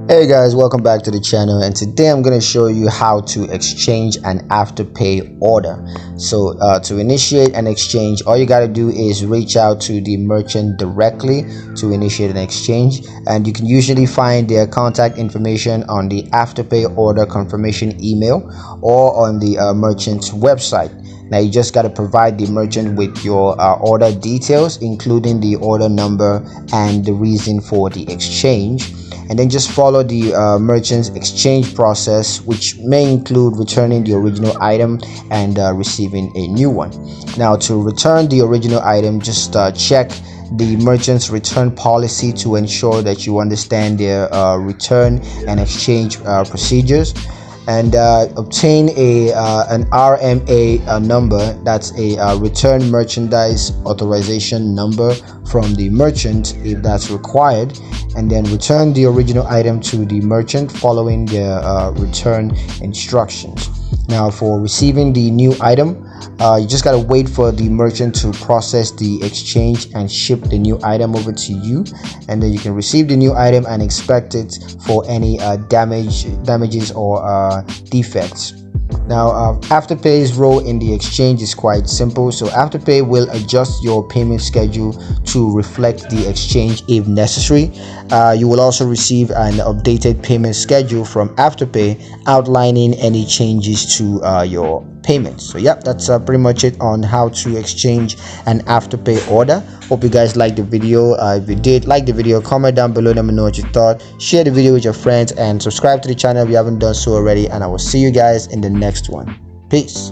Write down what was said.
Hey guys, welcome back to the channel, and today I'm going to show you how to exchange an Afterpay order. So to initiate an exchange, all you got to do is reach out to the merchant directly to initiate an exchange, and you can usually find their contact information on the Afterpay order confirmation email or on the merchant's website. Now you just got to provide the merchant with your order details, including the order number and the reason for the exchange, and then just follow the merchant's exchange process, which may include returning the original item and receiving a new one. Now to return the original item, just check the merchant's return policy to ensure that you understand their return and exchange procedures, and obtain an RMA number, that's a return merchandise authorization number, from the merchant if that's required, and then return the original item to the merchant following the return instructions. Now for receiving the new item, you just gotta wait for the merchant to process the exchange and ship the new item over to you, and then you can receive the new item and expect it for any damages or defects. Now Afterpay's role in the exchange is quite simple. So Afterpay will adjust your payment schedule to reflect the exchange if necessary. You will also receive an updated payment schedule from Afterpay outlining any changes to your payments. So yep, that's pretty much it on how to exchange an Afterpay order. Hope you guys liked the video. If you did like the video, comment down below, let me know what you thought. Share the video with your friends and subscribe to the channel if you haven't done so already, and I will see you guys in the next one. Peace.